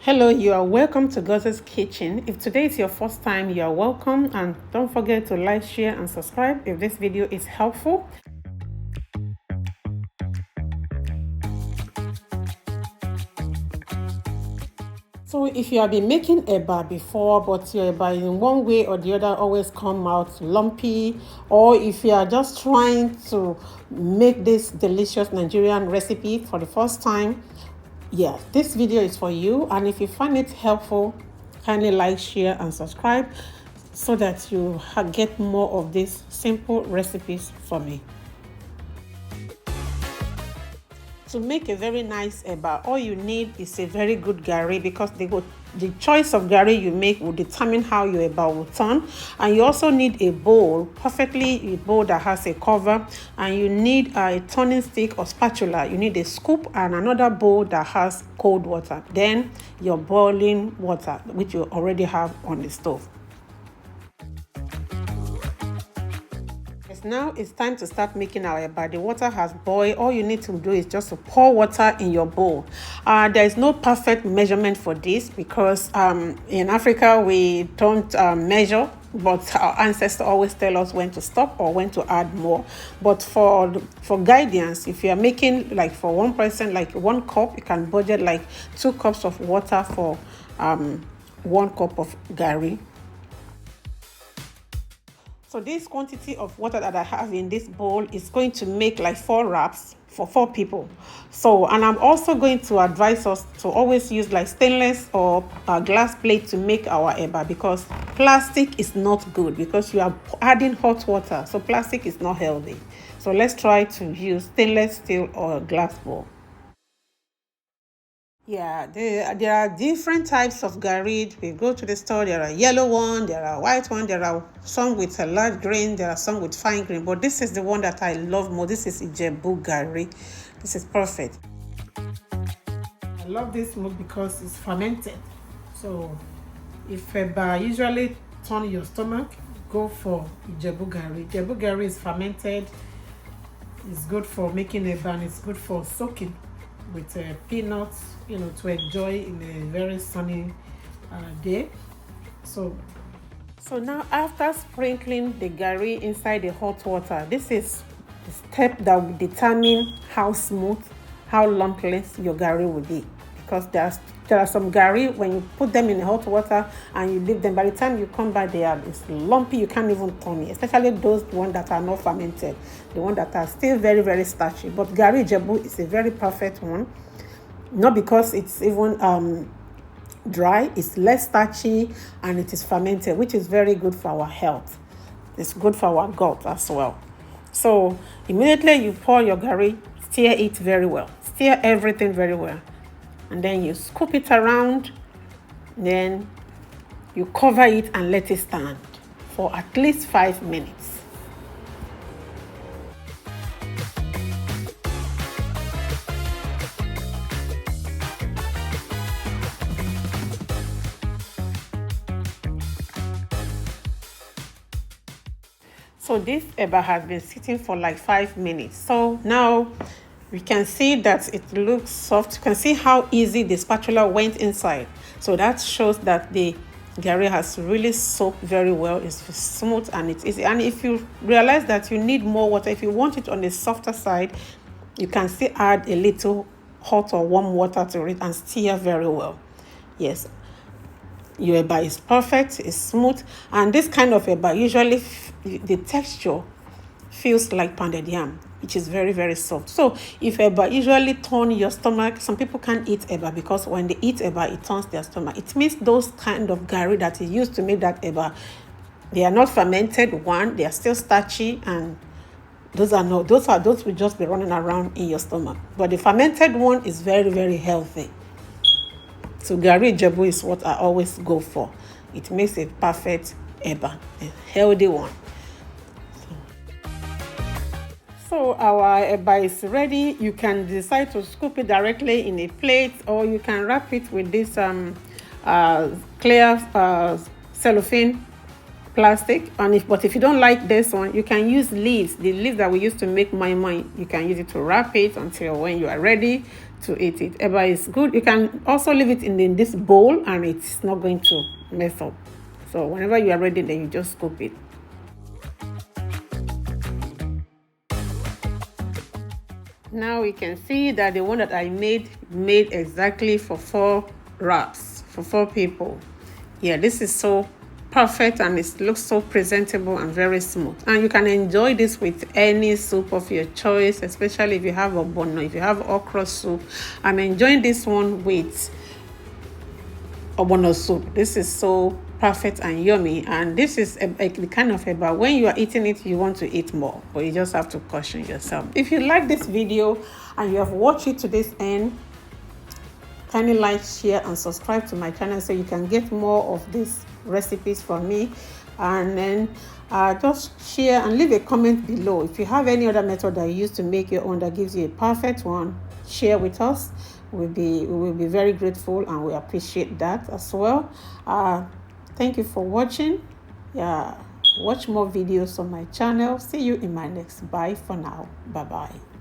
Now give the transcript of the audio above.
Hello, you are welcome to Goz's Kitchen. If today is your first time, you are welcome, and don't forget to like, share and subscribe if this video is helpful. So if you have been making eba before, but your eba in one way or the other always come out lumpy, or if you are just trying to make this delicious Nigerian recipe for the first time, yeah, this video is for you. And if you find it helpful, kindly like, share and subscribe so that you get more of these simple recipes from me. To make a very nice eba, all you need is a very good garri, because the choice of garri you make will determine how your eba will turn. And you also need a bowl, a bowl that has a cover, and you need a turning stick or spatula. You need a scoop and another bowl that has cold water. Then your boiling water, which you already have on the stove. Now it's time to start making our eba. The water has boiled. All you need to do is just to pour water in your bowl. There is no perfect measurement for this, because in Africa we don't measure, but our ancestors always tell us when to stop or when to add more. But for guidance, if you are making like for one person, like 1 cup, you can budget like 2 cups of water for 1 cup of garri. So this quantity of water that I have in this bowl is going to make like 4 wraps for 4 people. So, and I'm also going to advise us to always use like stainless or glass plate to make our eba, because plastic is not good, because you are adding hot water. So plastic is not healthy. So let's try to use stainless steel or glass bowl. Yeah, there are different types of garri. We go to the store, there are yellow one, there are white one, there are some with a large grain, there are some with fine grain. But this is the one that I love more. This is Ijebu garri. This is perfect. I love this mode because it's fermented. So if usually turn your stomach, go for Ijebu garri. Ijebu garri is fermented. It's good for making eba, and it's good for soaking with peanuts, to enjoy in a very sunny day. So now, after sprinkling the garri inside the hot water, this is the step that will determine how smooth, how lumpless your garri will be. Because there are some garri, when you put them in the hot water and you leave them, by the time you come back, it's lumpy. You can't even turn it, especially those ones that are not fermented, the ones that are still very, very starchy. But Gari Ijebu is a very perfect one, not because it's even dry, it's less starchy, and it is fermented, which is very good for our health. It's good for our gut as well. So immediately you pour your garri, stir it very well, stir everything very well, and then you scoop it around. Then you cover it and let it stand for at least 5 minutes. So this eba has been sitting for like 5 minutes. So now we can see that it looks soft. You can see how easy the spatula went inside. So that shows that the garri has really soaked very well. It's smooth and it's easy. And if you realize that you need more water, if you want it on the softer side, you can still add a little hot or warm water to it and stir very well. Yes, your eba is perfect, it's smooth, and this kind of eba, usually the texture feels like pounded yam, which is very, very soft. So if eba usually turn your stomach, some people can't eat eba, because when they eat eba, it turns their stomach. It means those kind of garri that is used to make that eba, they are not fermented. One, they are still starchy, and those will just be running around in your stomach. But the fermented one is very, very healthy. So Gari Ijebu is what I always go for. It makes a perfect eba, a healthy one. So our eba is ready. You can decide to scoop it directly in a plate, or you can wrap it with this clear cellophane plastic. And but if you don't like this one, you can use leaves, the leaves that we used to make my you can use it to wrap it until when you are ready to eat it. Eba is good. You can also leave it in this bowl and it's not going to mess up. So whenever you are ready, then you just scoop it. Now we can see that the one that I made exactly for 4 wraps for 4 people. Yeah, this is so perfect and it looks so presentable and very smooth. And you can enjoy this with any soup of your choice, especially if you have Ogbono, if you have okra soup. I'm enjoying this one with Ogbono soup. This is so perfect and yummy, and this is the kind of eba when you are eating it you want to eat more, but you just have to caution yourself. If you like this video and you have watched it to this end, kindly like, share and subscribe to my channel so you can get more of these recipes from me. And then just share and leave a comment below if you have any other method that you use to make your own that gives you a perfect one. Share with us. We will be very grateful and we appreciate that as well. Thank you for watching. Yeah, watch more videos on my channel. See you in my next. Bye for now. Bye bye.